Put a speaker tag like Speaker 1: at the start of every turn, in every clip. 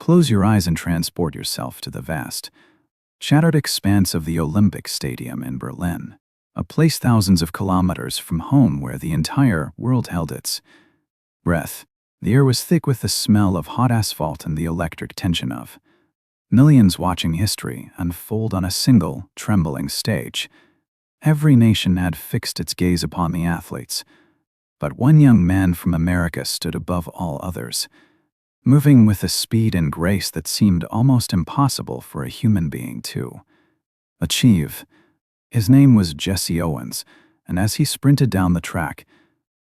Speaker 1: Close your eyes and transport yourself to the vast, shattered expanse of the Olympic Stadium in Berlin, a place thousands of kilometers from home where the entire world held its breath. The air was thick with the smell of hot asphalt and the electric tension of millions watching history unfold on a single, trembling stage. Every nation had fixed its gaze upon the athletes, but one young man from America stood above all others, moving with a speed and grace that seemed almost impossible for a human being to achieve. His name was Jesse Owens, and as he sprinted down the track,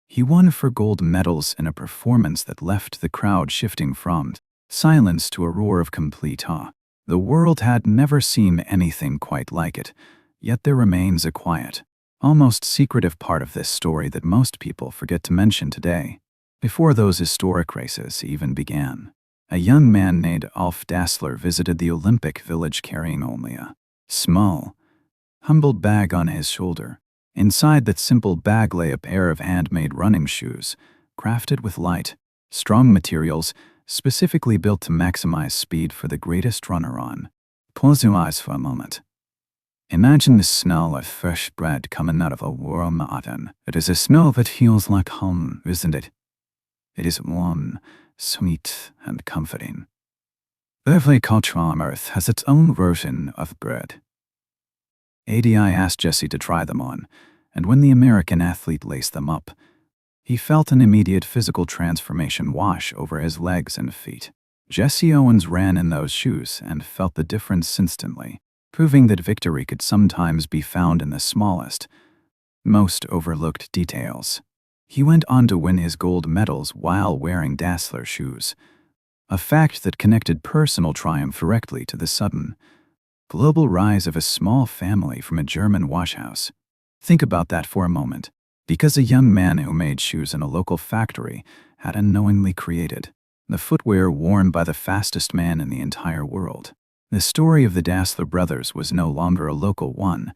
Speaker 1: he won 4 gold medals in a performance that left the crowd shifting from silence to a roar of complete awe. The world had never seen anything quite like it, yet there remains a quiet, almost secretive part of this story that most people forget to mention today. Before those historic races even began, a young man named Adolf Dassler visited the Olympic Village carrying only a small, humble bag on his shoulder. Inside that simple bag lay a pair of handmade running shoes, crafted with light, strong materials, specifically built to maximize speed for the greatest runner on. Close your eyes for a moment. Imagine the smell of fresh bread coming out of a warm oven. It is a smell that feels like home, isn't it? It is warm, sweet, and comforting. Every culture on earth has its own version of bread. ADI asked Jesse to try them on, and when the American athlete laced them up, he felt an immediate physical transformation wash over his legs and feet. Jesse Owens ran in those shoes and felt the difference instantly, proving that victory could sometimes be found in the smallest, most overlooked details. He went on to win his gold medals while wearing Dassler shoes, a fact that connected personal triumph directly to the sudden, global rise of a small family from a German washhouse. Think about that for a moment. Because a young man who made shoes in a local factory had unknowingly created the footwear worn by the fastest man in the entire world. The story of the Dassler brothers was no longer a local one,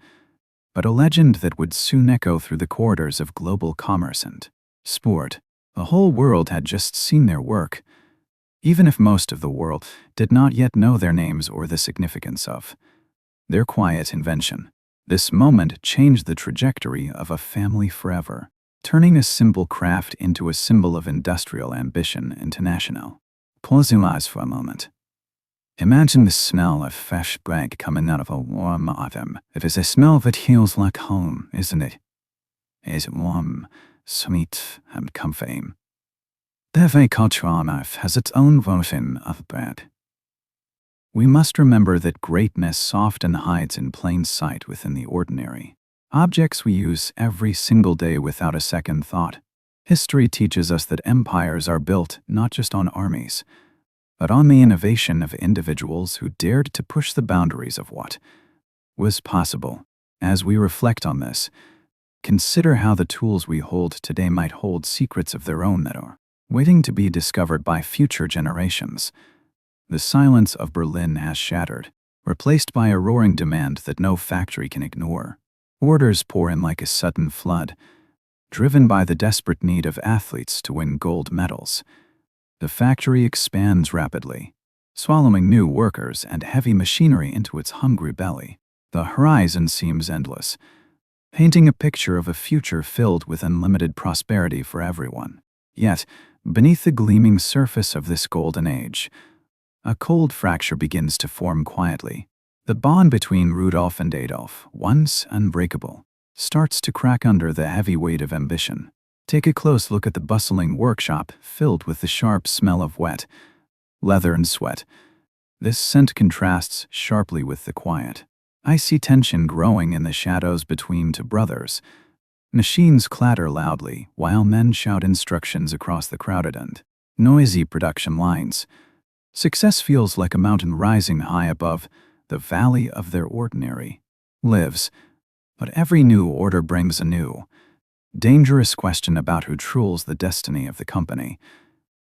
Speaker 1: but a legend that would soon echo through the corridors of global commerce and sport. The whole world had just seen their work, even if most of the world did not yet know their names or the significance of their quiet invention. This moment changed the trajectory of a family forever, turning a simple craft into a symbol of industrial ambition international. Close your eyes for a moment. Imagine the smell of fresh bread coming out of a warm oven. It is a smell that feels like home, isn't it? It is warm, sweet, and comforting. Every culture on earth has its own version of bread. We must remember that greatness often hides in plain sight within the ordinary objects we use every single day without a second thought. History teaches us that empires are built not just on armies, but on the innovation of individuals who dared to push the boundaries of what was possible. As we reflect on this, consider how the tools we hold today might hold secrets of their own that are waiting to be discovered by future generations. The silence of Berlin has shattered, replaced by a roaring demand that no factory can ignore. Orders pour in like a sudden flood, driven by the desperate need of athletes to win gold medals. The factory expands rapidly, swallowing new workers and heavy machinery into its hungry belly. The horizon seems endless, painting a picture of a future filled with unlimited prosperity for everyone. Yet, beneath the gleaming surface of this golden age, a cold fracture begins to form quietly. The bond between Rudolf and Adolf, once unbreakable, starts to crack under the heavy weight of ambition. Take a close look at the bustling workshop filled with the sharp smell of wet leather and sweat. This scent contrasts sharply with the quiet, icy tension growing in the shadows between two brothers. Machines clatter loudly while men shout instructions across the crowded and noisy production lines. Success feels like a mountain rising high above the valley of their ordinary lives. But every new order brings a new, dangerous question about who rules the destiny of the company.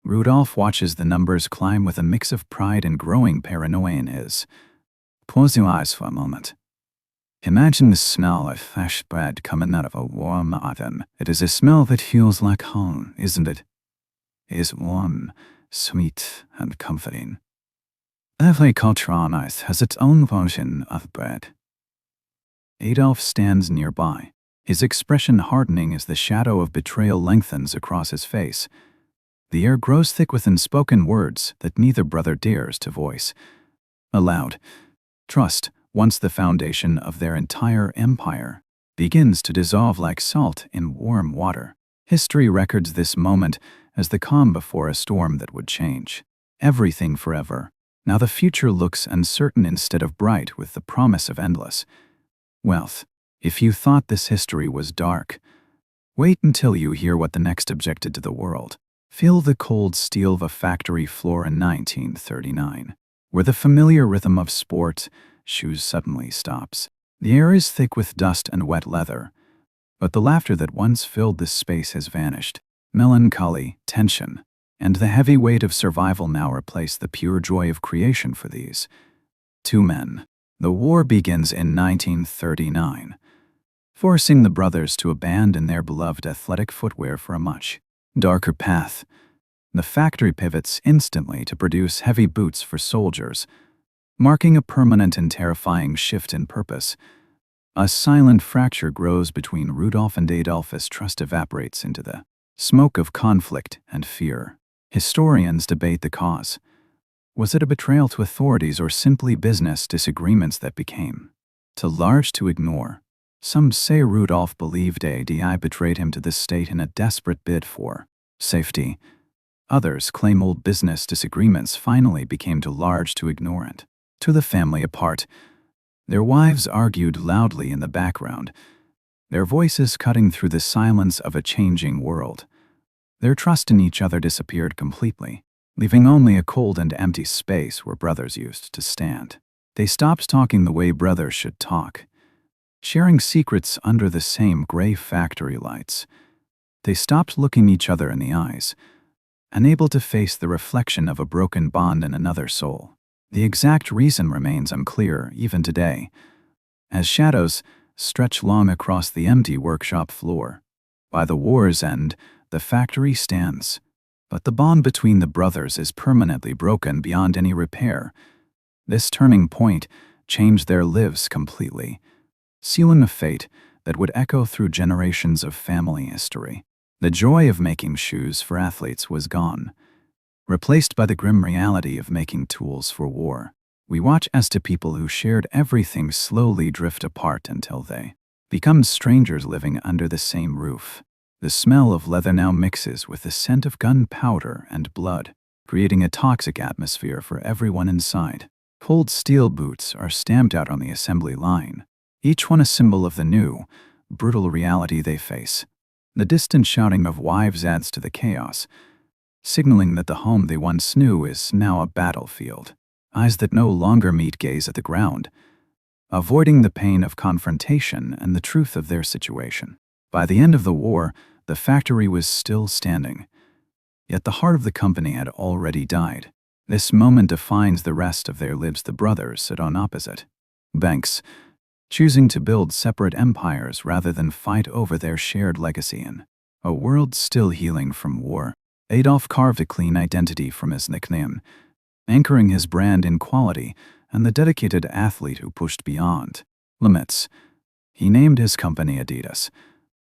Speaker 1: Rudolf watches the numbers climb with a mix of pride and growing paranoia in his. Close your eyes for a moment. Imagine the smell of fresh bread coming out of a warm oven. It is a smell that feels like home, isn't it? It is warm, sweet, and comforting. Every culture on earth has its own version of bread. Adolf stands nearby, his expression hardening as the shadow of betrayal lengthens across his face. The air grows thick with unspoken words that neither brother dares to voice aloud. Trust, once the foundation of their entire empire, begins to dissolve like salt in warm water. History records this moment as the calm before a storm that would change everything forever. Now the future looks uncertain instead of bright, with the promise of endless wealth. If you thought this history was dark, wait until you hear what the next objected to the world. Feel the cold steel of a factory floor in 1939, where the familiar rhythm of sport shoes suddenly stops. The air is thick with dust and wet leather, but the laughter that once filled this space has vanished. Melancholy, tension, and the heavy weight of survival now replace the pure joy of creation for these two men. The war begins in 1939, forcing the brothers to abandon their beloved athletic footwear for a much darker path. The factory pivots instantly to produce heavy boots for soldiers, marking a permanent and terrifying shift in purpose. A silent fracture grows between Rudolf and Adolf as trust evaporates into the smoke of conflict and fear. Historians debate the cause. Was it a betrayal to authorities or simply business disagreements that became too large to ignore? Some say Rudolf believed ADI betrayed him to the state in a desperate bid for safety. Others claim old business disagreements finally became too large to ignore and tore the family apart. Their wives argued loudly in the background, their voices cutting through the silence of a changing world. Their trust in each other disappeared completely, leaving only a cold and empty space where brothers used to stand. They stopped talking the way brothers should talk, sharing secrets under the same gray factory lights. They stopped looking each other in the eyes, unable to face the reflection of a broken bond in another soul. The exact reason remains unclear even today, as shadows stretch long across the empty workshop floor. By the war's end, the factory stands, but the bond between the brothers is permanently broken beyond any repair. This turning point changed their lives completely, sealing a fate that would echo through generations of family history. The joy of making shoes for athletes was gone, replaced by the grim reality of making tools for war. We watch as two people who shared everything slowly drift apart until they become strangers living under the same roof. The smell of leather now mixes with the scent of gunpowder and blood, creating a toxic atmosphere for everyone inside. Cold steel boots are stamped out on the assembly line, each one a symbol of the new, brutal reality they face. The distant shouting of wives adds to the chaos, signaling that the home they once knew is now a battlefield. Eyes that no longer meet gaze at the ground, avoiding the pain of confrontation and the truth of their situation. By the end of the war, the factory was still standing, yet the heart of the company had already died. This moment defines the rest of their lives. The brothers sit on opposite banks, choosing to build separate empires rather than fight over their shared legacy in a world still healing from war. Adolf carved a clean identity from his nickname, anchoring his brand in quality and the dedicated athlete who pushed beyond limits. He named his company Adidas,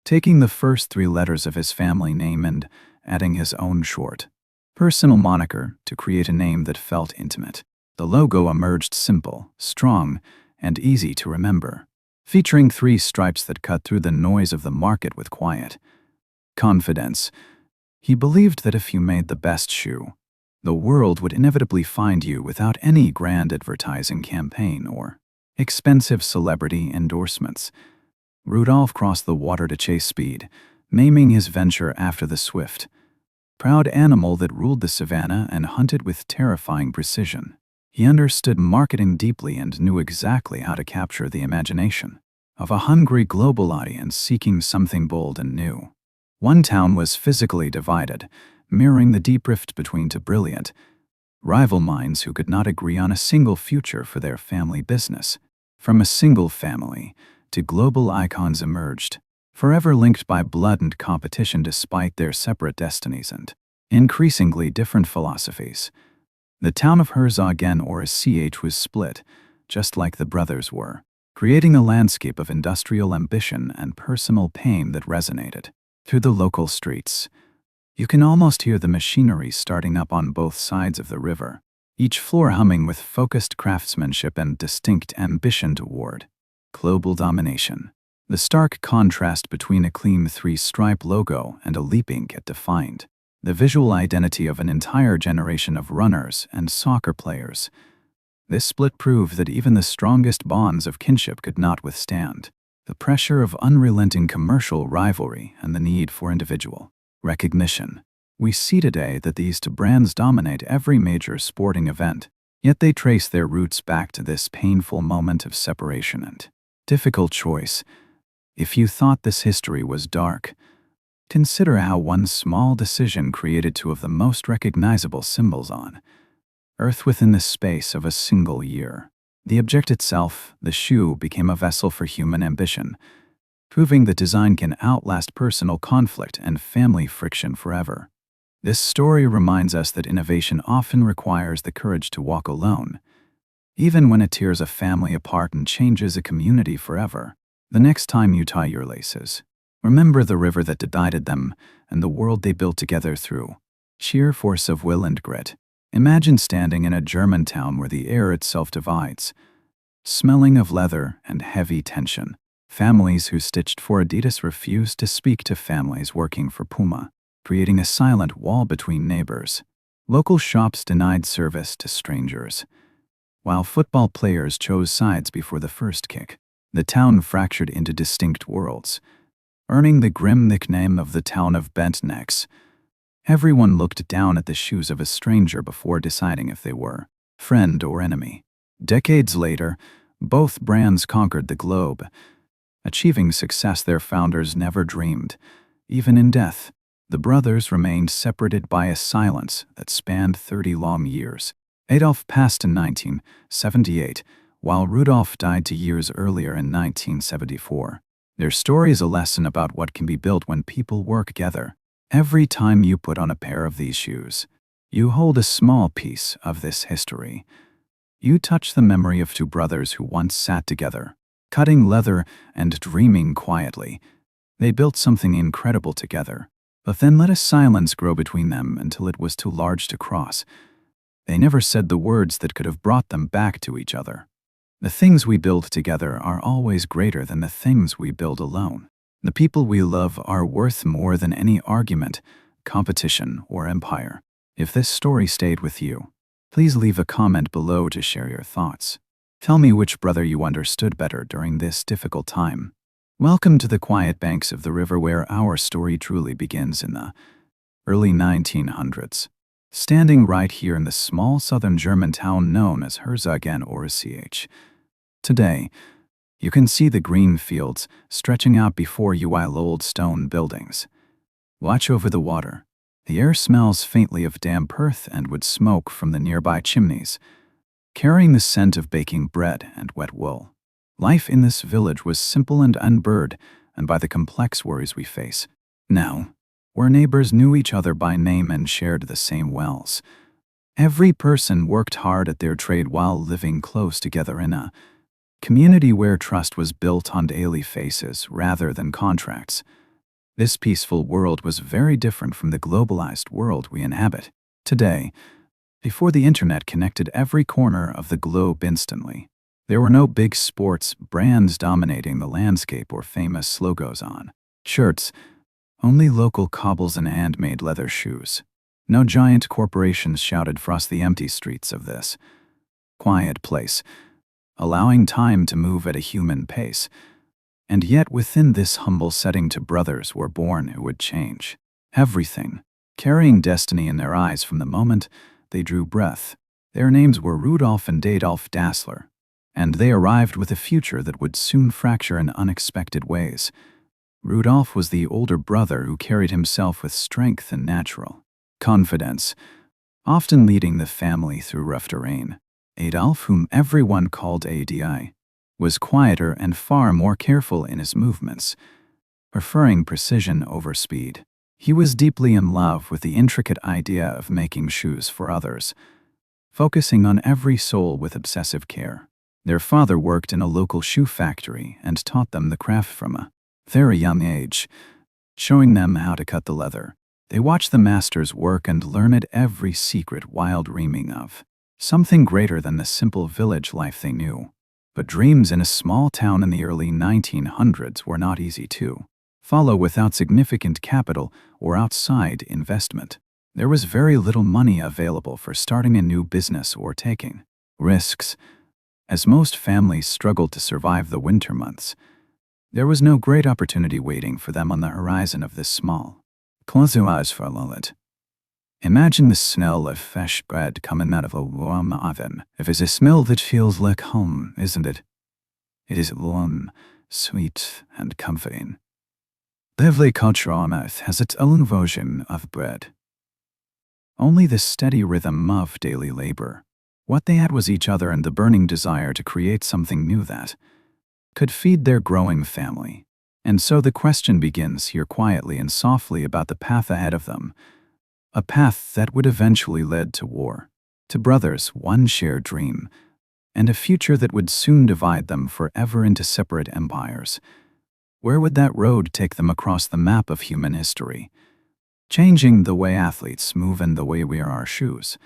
Speaker 1: taking the first three letters of his family name and adding his own short, personal moniker to create a name that felt intimate. The logo emerged simple, strong, and easy to remember, featuring three stripes that cut through the noise of the market with quiet confidence. He believed that if you made the best shoe, the world would inevitably find you without any grand advertising campaign or expensive celebrity endorsements. Rudolf crossed the water to chase speed, naming his venture after the swift, proud animal that ruled the savannah and hunted with terrifying precision. He understood marketing deeply and knew exactly how to capture the imagination of a hungry global audience seeking something bold and new. One town was physically divided, mirroring the deep rift between two brilliant rival minds who could not agree on a single future for their family business. From a single family to global icons emerged, forever linked by blood and competition despite their separate destinies and increasingly different philosophies. The town of Herzogenaurach was split, just like the brothers were, creating a landscape of industrial ambition and personal pain that resonated. Through the local streets, you can almost hear the machinery starting up on both sides of the river, each floor humming with focused craftsmanship and distinct ambition toward global domination. The stark contrast between a clean three-stripe logo and a leaping cat defined the visual identity of an entire generation of runners and soccer players. This split proved that even the strongest bonds of kinship could not withstand the pressure of unrelenting commercial rivalry and the need for individual recognition. We see today that these two brands dominate every major sporting event, yet they trace their roots back to this painful moment of separation and difficult choice. If you thought this history was dark, consider how one small decision created two of the most recognizable symbols on Earth within the space of a single year. The object itself, the shoe, became a vessel for human ambition, proving that design can outlast personal conflict and family friction forever. This story reminds us that innovation often requires the courage to walk alone, even when it tears a family apart and changes a community forever. The next time you tie your laces, remember the river that divided them and the world they built together through sheer force of will and grit. Imagine standing in a German town where the air itself divides, smelling of leather and heavy tension. Families who stitched for Adidas refused to speak to families working for Puma, creating a silent wall between neighbors. Local shops denied service to strangers, while football players chose sides before the first kick. The town fractured into distinct worlds, earning the grim nickname of the town of bent necks. Everyone looked down at the shoes of a stranger before deciding if they were friend or enemy. Decades later, both brands conquered the globe, achieving success their founders never dreamed. Even in death, the brothers remained separated by a silence that spanned 30 long years. Adolf passed in 1978, while Rudolf died 2 years earlier in 1974. Their story is a lesson about what can be built when people work together. Every time you put on a pair of these shoes, you hold a small piece of this history. You touch the memory of two brothers who once sat together, cutting leather and dreaming quietly. They built something incredible together, but then let a silence grow between them until it was too large to cross. They never said the words that could have brought them back to each other. The things we build together are always greater than the things we build alone. The people we love are worth more than any argument, competition, or empire. If this story stayed with you, please leave a comment below to share your thoughts. Tell me which brother you understood better during this difficult time. Welcome to the quiet banks of the river where our story truly begins in the early 1900s. Standing right here in the small southern German town known as Herzogenaurach. Today, you can see the green fields stretching out before you while old stone buildings watch over the water. The air smells faintly of damp earth and wood smoke from the nearby chimneys, carrying the scent of baking bread and wet wool. Life in this village was simple and unburdened by the complex worries we face now, where neighbors knew each other by name and shared the same wells. Every person worked hard at their trade while living close together in a community where trust was built on daily faces rather than contracts. This peaceful world was very different from the globalized world we inhabit today. Before the internet connected every corner of the globe instantly, there were no big sports brands dominating the landscape or famous logos on shirts, only local cobbles and handmade leather shoes. No giant corporations shouted across the empty streets of this quiet place, allowing time to move at a human pace. And yet within this humble setting two brothers were born who would change everything, carrying destiny in their eyes from the moment they drew breath. Their names were Rudolf and Adolf Dassler, and they arrived with a future that would soon fracture in unexpected ways. Rudolf was the older brother who carried himself with strength and natural confidence, often leading the family through rough terrain. Adolf, whom everyone called Adi, was quieter and far more careful in his movements, preferring precision over speed. He was deeply in love with the intricate idea of making shoes for others, focusing on every soul with obsessive care. Their father worked in a local shoe factory and taught them the craft from a very young age, showing them how to cut the leather. They watched the masters work and learned every secret while dreaming of something greater than the simple village life they knew. But dreams in a small town in the early 1900s were not easy to follow without significant capital or outside investment. There was very little money available for starting a new business or taking risks. As most families struggled to survive the winter months, there was no great opportunity waiting for them on the horizon of this small Klazuas. Imagine the smell of fresh bread coming out of a warm oven. If it's a smell that feels like home, isn't it? It is warm, sweet, and comforting. Every culture on earth has its own version of bread. Only the steady rhythm of daily labor. What they had was each other and the burning desire to create something new that could feed their growing family. And so the question begins here quietly and softly about the path ahead of them. A path that would eventually lead to war, to brothers, one shared dream, and a future that would soon divide them forever into separate empires. Where would that road take them across the map of human history, changing the way athletes move and the way we wear our shoes?